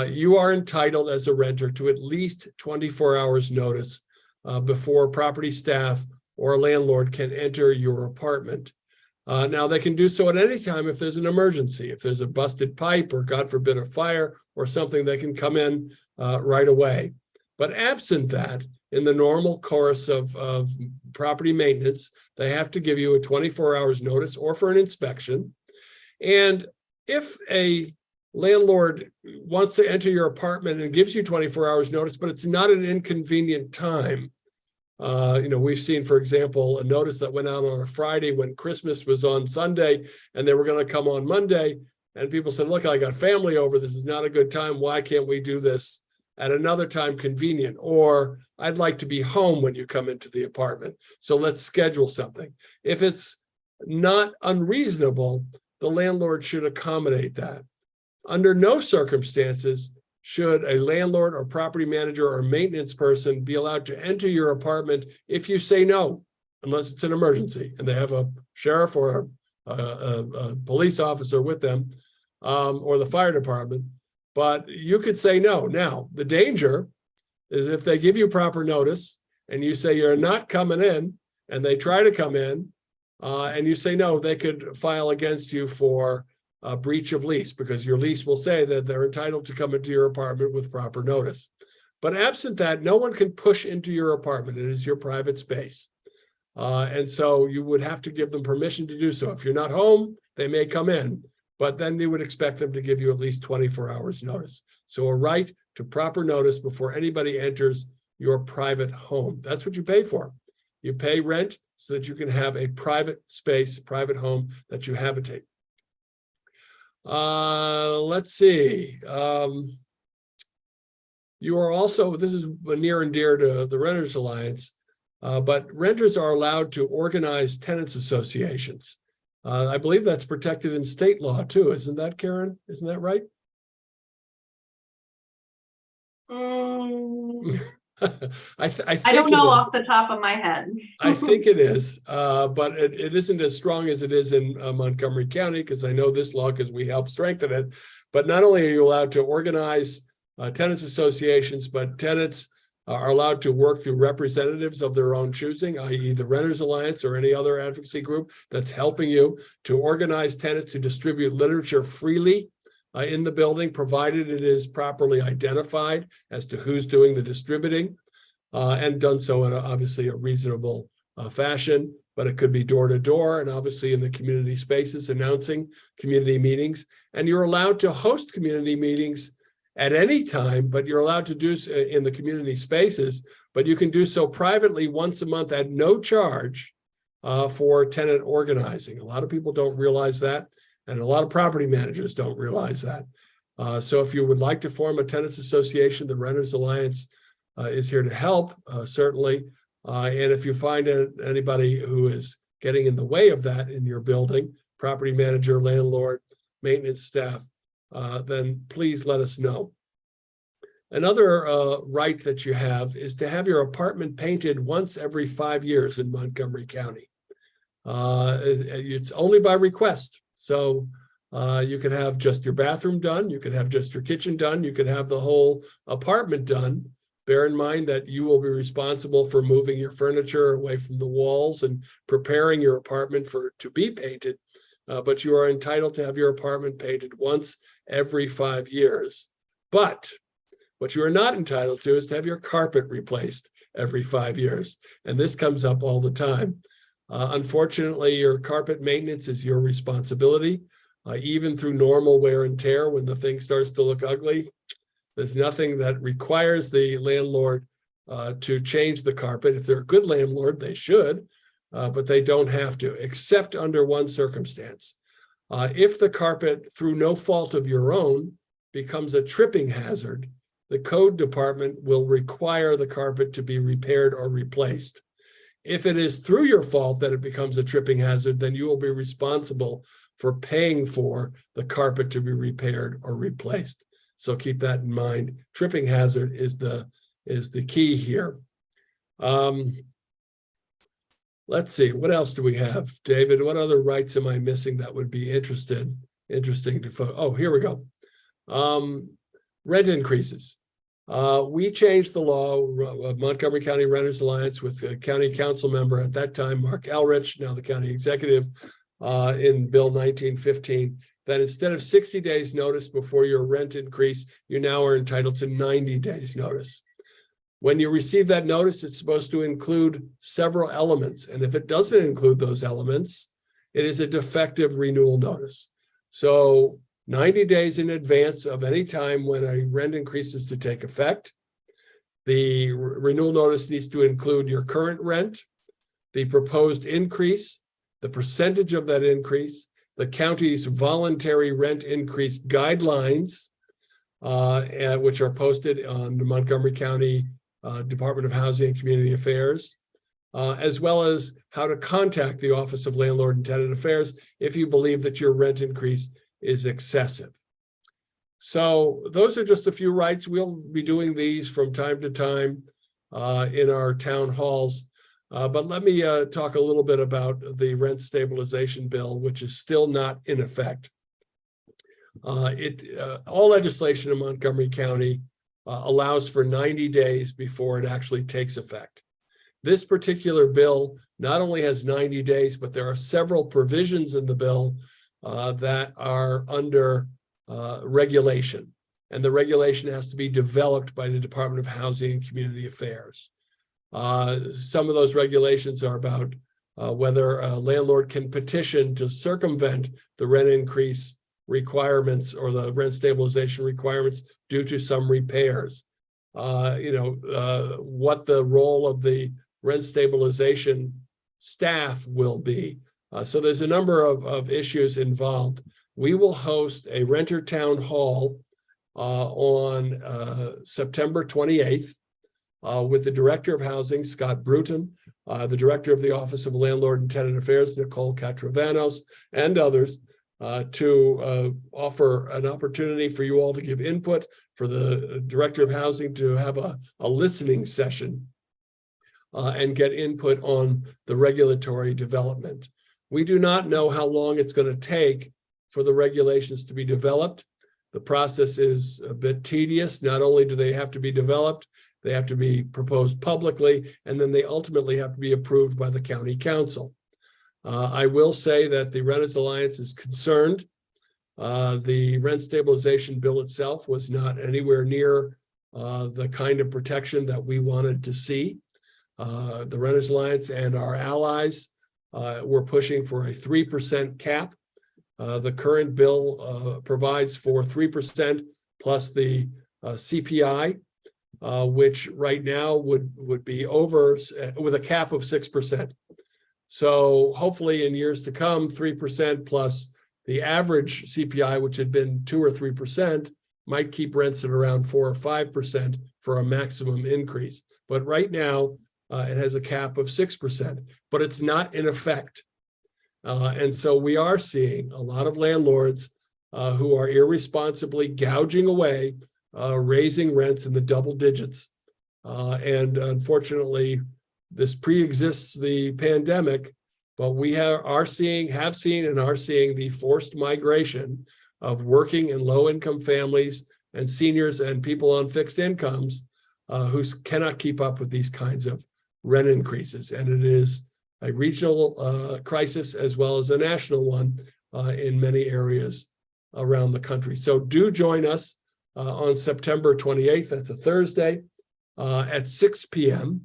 You are entitled as a renter to at least 24 hours notice before property staff or a landlord can enter your apartment. Now, they can do so at any time if there's an emergency. If there's a busted pipe or, God forbid, a fire or something, they can come in right away. But absent that, in the normal course of property maintenance, they have to give you a 24 hours notice or for an inspection. And if a landlord wants to enter your apartment and gives you 24 hours notice, but it's not an inconvenient time, we've seen, for example, a notice that went out on a Friday when Christmas was on Sunday and they were going to come on Monday. And people said, look, I got family over. This is not a good time. Why can't we do this at another time convenient? Or I'd like to be home when you come into the apartment. So let's schedule something. If it's not unreasonable, the landlord should accommodate that. Under no circumstances should a landlord or property manager or maintenance person be allowed to enter your apartment if you say no, unless it's an emergency and they have a sheriff or a police officer with them, or the fire department. But you could say no. Now, the danger is if they give you proper notice and you say you're not coming in and they try to come in and you say no, they could file against you for a breach of lease, because your lease will say that they're entitled to come into your apartment with proper notice. But absent that, no one can push into your apartment. It is your private space. And so you would have to give them permission to do so. If you're not home, they may come in, but then you would expect them to give you at least 24 hours notice. So a right to proper notice before anybody enters your private home. That's what you pay for. You pay rent so that you can have a private space, private home that you habitate. Let's see. You are also, this is near and dear to the Renters Alliance, but renters are allowed to organize tenants associations. I believe that's protected in state law too. Isn't that, Karen? Isn't that right? I don't know off the top of my head. I think it is, but it isn't as strong as it is in Montgomery County, because I know this law because we helped strengthen it. But not only are you allowed to organize tenants associations, but tenants are allowed to work through representatives of their own choosing, i.e. the Renters Alliance or any other advocacy group that's helping you to organize tenants to distribute literature freely in the building, provided it is properly identified as to who's doing the distributing, and done so in obviously a reasonable fashion. But it could be door to door and obviously in the community spaces, announcing community meetings. And you're allowed to host community meetings at any time, but you're allowed to do so in the community spaces, but you can do so privately once a month at no charge for tenant organizing. A lot of people don't realize that. And a lot of property managers don't realize that. So if you would like to form a tenants association, the Renters Alliance is here to help, certainly. And if you find anybody who is getting in the way of that in your building, property manager, landlord, maintenance staff, then please let us know. Another right that you have is to have your apartment painted once every 5 years in Montgomery County. It's only by request. So you could have just your bathroom done, you could have just your kitchen done, you could have the whole apartment done, Bear in mind that you will be responsible for moving your furniture away from the walls and preparing your apartment to be painted, but you are entitled to have your apartment painted once every 5 years. But what you are not entitled to is to have your carpet replaced every 5 years. And this comes up all the time. Unfortunately, your carpet maintenance is your responsibility, even through normal wear and tear. When the thing starts to look ugly, there's nothing that requires the landlord to change the carpet. If they're a good landlord, they should, but they don't have to, except under one circumstance. If the carpet, through no fault of your own, becomes a tripping hazard, the code department will require the carpet to be repaired or replaced. If it is through your fault that it becomes a tripping hazard, then you will be responsible for paying for the carpet to be repaired or replaced. So keep that in mind. Tripping hazard is the key here. Let's see, what else do we have? David, what other rights am I missing that would be interesting to folks? Oh, here we go. Rent increases. We changed the law of Montgomery County Renters Alliance with a county council member at that time, Mark Elrich, now the county executive, in Bill 1915, that instead of 60 days notice before your rent increase, you now are entitled to 90 days notice. When you receive that notice, it's supposed to include several elements. And if it doesn't include those elements, it is a defective renewal notice. So 90 days in advance of any time when a rent increase is to take effect, the renewal notice needs to include your current rent, the proposed increase, the percentage of that increase, the county's voluntary rent increase guidelines, which are posted on the Montgomery County Department of Housing and Community Affairs, as well as how to contact the Office of Landlord and Tenant Affairs if you believe that your rent increase is excessive. So those are just a few rights. We'll be doing these from time to time in our town halls. But let me talk a little bit about the rent stabilization bill, which is still not in effect. All legislation in Montgomery County allows for 90 days before it actually takes effect. This particular bill not only has 90 days, but there are several provisions in the bill that are under regulation. And the regulation has to be developed by the Department of Housing and Community Affairs. Some of those regulations are about whether a landlord can petition to circumvent the rent increase requirements or the rent stabilization requirements due to some repairs. What the role of the rent stabilization staff will be. So there's a number of issues involved. We will host a renter town hall on September 28th with the Director of Housing, Scott Bruton, the Director of the Office of Landlord and Tenant Affairs, Nicole Catravanos, and others, to offer an opportunity for you all to give input, for the Director of Housing to have a listening session and get input on the regulatory development. We do not know how long it's going to take for the regulations to be developed. The process is a bit tedious. Not only do they have to be developed, they have to be proposed publicly, and then they ultimately have to be approved by the county council. I will say that the Renters Alliance is concerned. The rent stabilization bill itself was not anywhere near the kind of protection that we wanted to see. The Renters Alliance and our allies were pushing for a 3% cap. The current bill provides for 3% plus the CPI, which right now would be over with a cap of 6%. So hopefully in years to come, 3% plus the average CPI, which had been 2 or 3%, might keep rents at around 4 or 5% for a maximum increase. But right now, it has a cap of 6%, but it's not in effect. And so we are seeing a lot of landlords who are irresponsibly gouging away, raising rents in the double digits. And unfortunately, this pre-exists the pandemic, but we have seen the forced migration of working and low-income families and seniors and people on fixed incomes who cannot keep up with these kinds of rent increases. And it is a regional crisis as well as a national one in many areas around the country. So do join us on September 28th, that's a Thursday, at 6 p.m.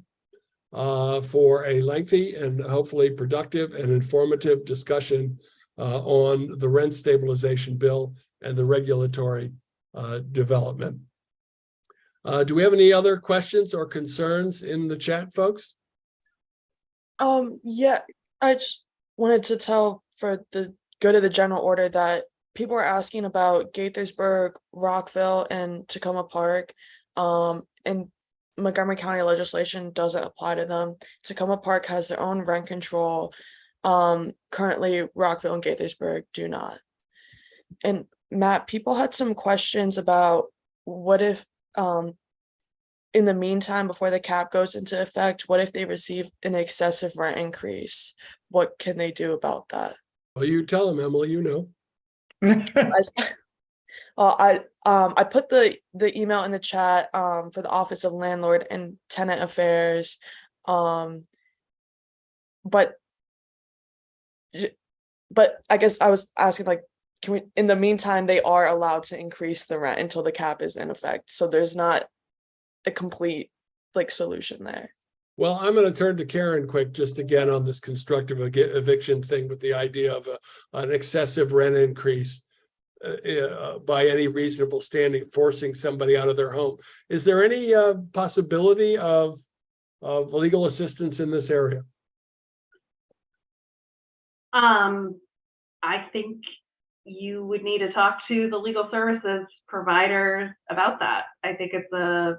For a lengthy and hopefully productive and informative discussion on the rent stabilization bill and the regulatory development. Do we have any other questions or concerns in the chat, folks? Yeah, I just wanted to tell for the good of the general order that people are asking about Gaithersburg, Rockville, and Tacoma Park. And Montgomery County legislation doesn't apply to them. Tacoma Park has their own rent control. Currently, Rockville and Gaithersburg do not. And Matt, people had some questions about what if, in the meantime, before the cap goes into effect, what if they receive an excessive rent increase? What can they do about that? Well, you tell them, Emily, you know. I put the email in the chat for the Office of Landlord and Tenant Affairs, but I guess I was asking, like, can we, in the meantime, they are allowed to increase the rent until the cap is in effect, so there's not a complete solution there. Well, I'm going to turn to Karen quick, just again on this constructive eviction thing with the idea of an excessive rent increase by any reasonable standing, forcing somebody out of their home. Is there any possibility of legal assistance in this area? I think you would need to talk to the legal services providers about that. I think it's a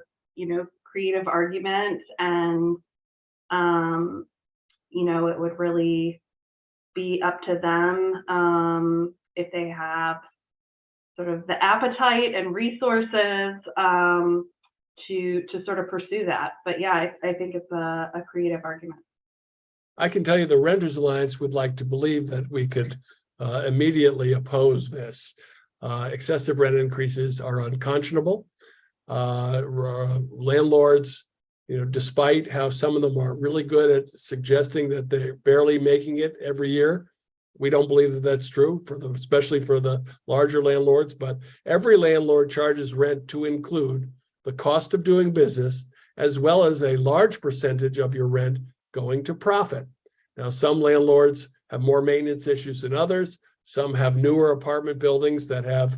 creative argument, and it would really be up to them if they have sort of the appetite and resources to sort of pursue that. But yeah, I think it's a creative argument. I can tell you the Renters Alliance would like to believe that we could immediately oppose this. Excessive rent increases are unconscionable. Landlords, despite how some of them are really good at suggesting that they're barely making it every year, we don't believe that that's true, especially for the larger landlords. But every landlord charges rent to include the cost of doing business, as well as a large percentage of your rent going to profit. Now, some landlords have more maintenance issues than others. Some have newer apartment buildings that have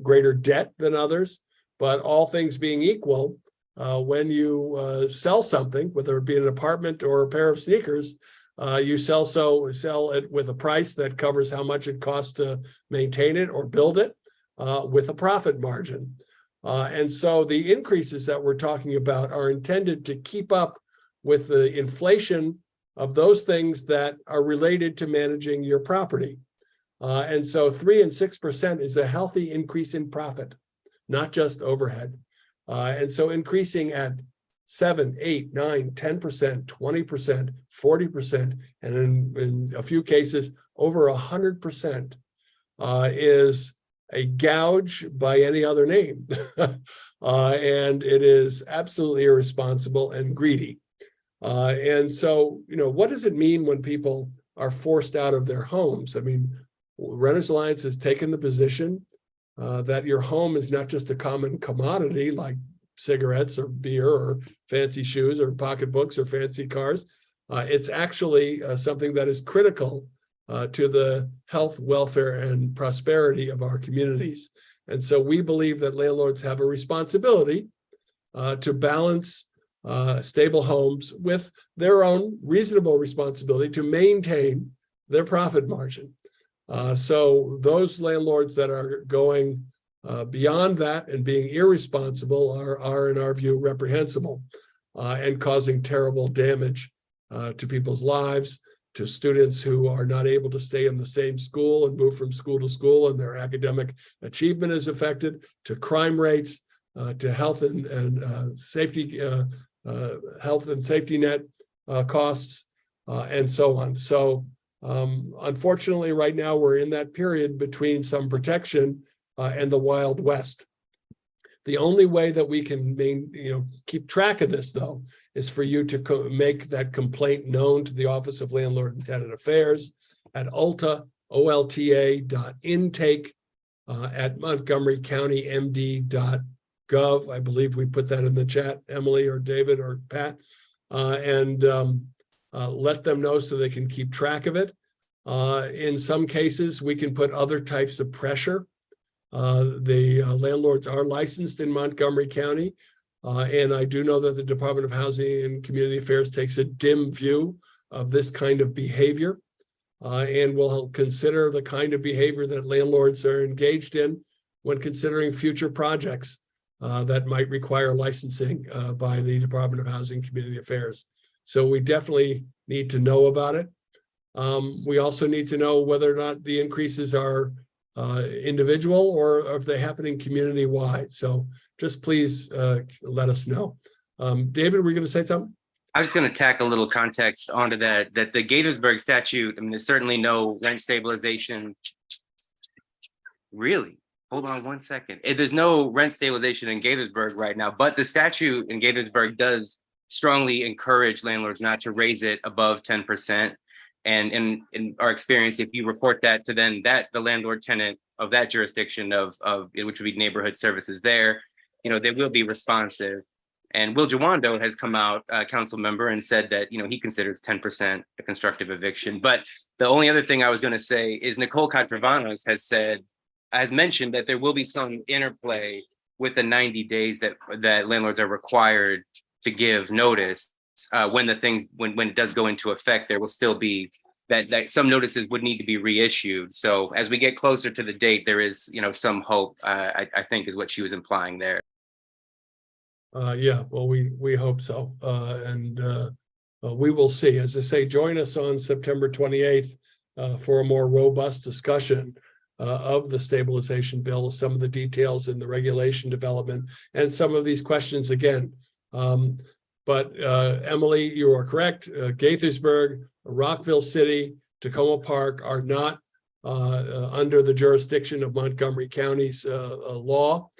greater debt than others. But all things being equal, when you sell something, whether it be an apartment or a pair of sneakers, you sell it with a price that covers how much it costs to maintain it or build it with a profit margin. And so the increases that we're talking about are intended to keep up with the inflation of those things that are related to managing your property. And so 3 and 6% is a healthy increase in profit, not just overhead. And so increasing at 7, 8, 9, 10%, 20%, 40%, and in a few cases, over 100% is a gouge by any other name. And it is absolutely irresponsible and greedy. And so, what does it mean when people are forced out of their homes? I mean, Renters Alliance has taken the position that your home is not just a common commodity like cigarettes or beer or fancy shoes or pocketbooks or fancy cars. It's actually something that is critical to the health, welfare, and prosperity of our communities. And so we believe that landlords have a responsibility to balance stable homes with their own reasonable responsibility to maintain their profit margin. So those landlords that are going beyond that and being irresponsible are in our view, reprehensible and causing terrible damage to people's lives, to students who are not able to stay in the same school and move from school to school and their academic achievement is affected, to crime rates, to health and safety, health and safety net costs, and so on. So unfortunately, right now we're in that period between some protection and the Wild West. The only way that we can keep track of this, though, is for you to make that complaint known to the Office of Landlord and Tenant Affairs at olta.intake at montgomerycountymd.gov. I believe we put that in the chat, Emily or David or Pat, and let them know so they can keep track of it. In some cases, we can put other types of pressure. The landlords are licensed in Montgomery County, and I do know that the Department of Housing and Community Affairs takes a dim view of this kind of behavior, and will consider the kind of behavior that landlords are engaged in when considering future projects that might require licensing by the Department of Housing and Community Affairs. So we definitely need to know about it. We also need to know whether or not the increases are individual or if they happening community-wide. So just please let us know. David, were you going to say something? I was going to tack a little context onto that the Gaithersburg statute, I mean, there's certainly no rent stabilization. Really? Hold on one second. There's no rent stabilization in Gaithersburg right now, but the statute in Gaithersburg does strongly encourage landlords not to raise it above 10%. And in our experience, if you report that to then the landlord tenant of that jurisdiction of which would be neighborhood services there, they will be responsive. And Will Jawando has come out, council member, and said that, he considers 10% a constructive eviction. But the only other thing I was going to say is Nicole Catravanos has mentioned that there will be some interplay with the 90 days that landlords are required to give notice. When it does go into effect, there will still be that some notices would need to be reissued. So as we get closer to the date, there is, some hope, I think is what she was implying there. Yeah, well, we hope so. And we will see. As I say, join us on September 28th for a more robust discussion of the stabilization bill, some of the details in the regulation development, and some of these questions again. But Emily, you are correct. Gaithersburg, Rockville City, Tacoma Park are not under the jurisdiction of Montgomery County's law.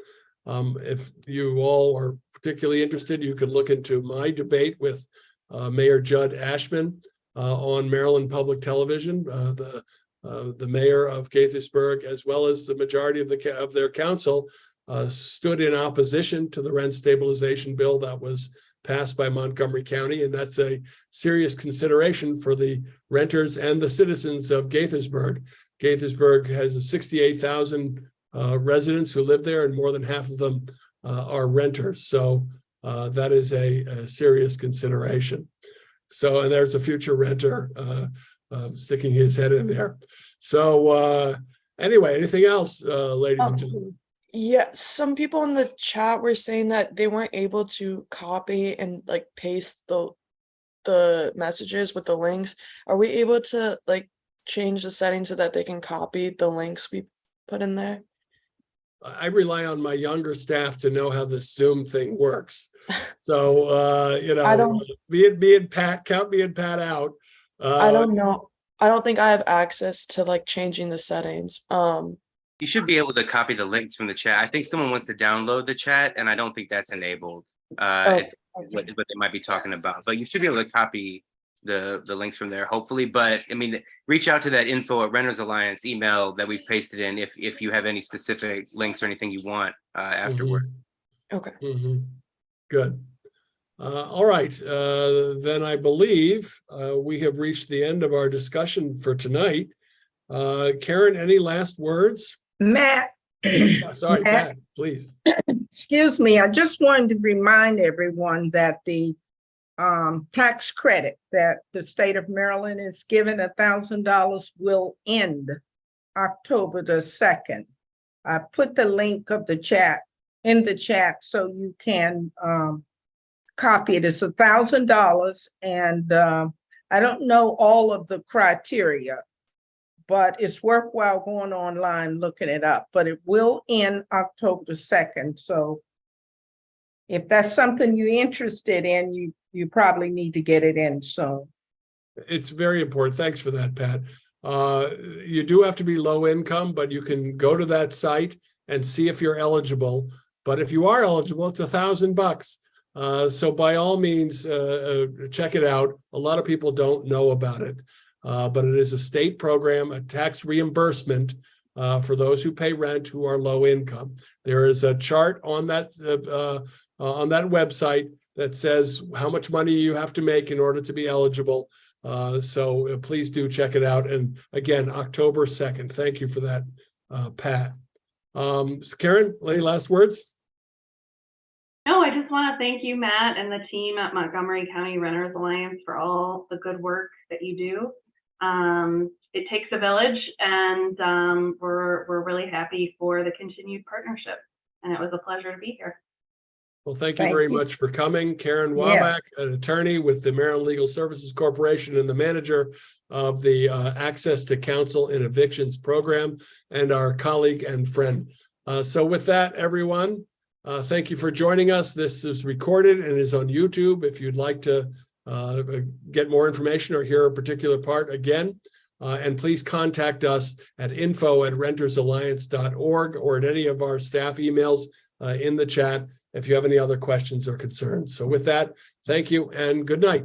If you all are particularly interested, you can look into my debate with Mayor Judd Ashman on Maryland Public Television. The mayor of Gaithersburg, as well as the majority of their council, stood in opposition to the rent stabilization bill that was passed by Montgomery County, and that's a serious consideration for the renters and the citizens of Gaithersburg. Gaithersburg has 68,000 residents who live there, and more than half of them are renters. So that is a serious consideration. So, and there's a future renter sticking his head in there. So anyway, anything else, ladies and gentlemen? Yeah, some people in the chat were saying that they weren't able to copy and paste the messages with the links. Are we able to change the settings so that they can copy the links we put in there? I rely on my younger staff to know how the Zoom thing works. So me and Pat, count me and Pat out. I don't know. I don't think I have access to changing the settings. You should be able to copy the links from the chat. I think someone wants to download the chat, and I don't think that's enabled. It's what they might be talking about. So you should be able to copy the links from there, hopefully. But I mean, reach out to that info@Renters Alliance email that we've pasted in if you have any specific links or anything you want afterward. Okay. Good. All right. Then I believe we have reached the end of our discussion for tonight. Karen, any last words? Matt. Sorry, Matt, please. Excuse me. I just wanted to remind everyone that the tax credit that the state of Maryland is giving $1,000 will end October the 2nd. I put the link of the chat in the chat so you can copy it. It's $1,000, and I don't know all of the criteria, but it's worthwhile going online, looking it up, but it will end October 2nd. So if that's something you're interested in, you probably need to get it in soon. It's very important. Thanks for that, Pat. You do have to be low income, but you can go to that site and see if you're eligible. But if you are eligible, it's $1,000. So by all means, check it out. A lot of people don't know about it, but it is a state program, a tax reimbursement for those who pay rent who are low income. There is a chart on that website that says how much money you have to make in order to be eligible. So please do check it out. And again, October 2nd. Thank you for that, Pat. Karen, any last words? No, I just want to thank you, Matt, and the team at Montgomery County Renters Alliance for all the good work that you do. It takes a village, and we're really happy for the continued partnership. And it was a pleasure to be here. Well, thank you Thank very you. much for coming. Karen Yes. Wabach, an attorney with the Maryland Legal Services Corporation and the manager of the Access to Counsel in Evictions program, and our colleague and friend. So with that, everyone, thank you for joining us. This is recorded and is on YouTube. If you'd like to get more information or hear a particular part again, and please contact us at info@rentersalliance.org or at any of our staff emails in the chat if you have any other questions or concerns. So with that, thank you and good night.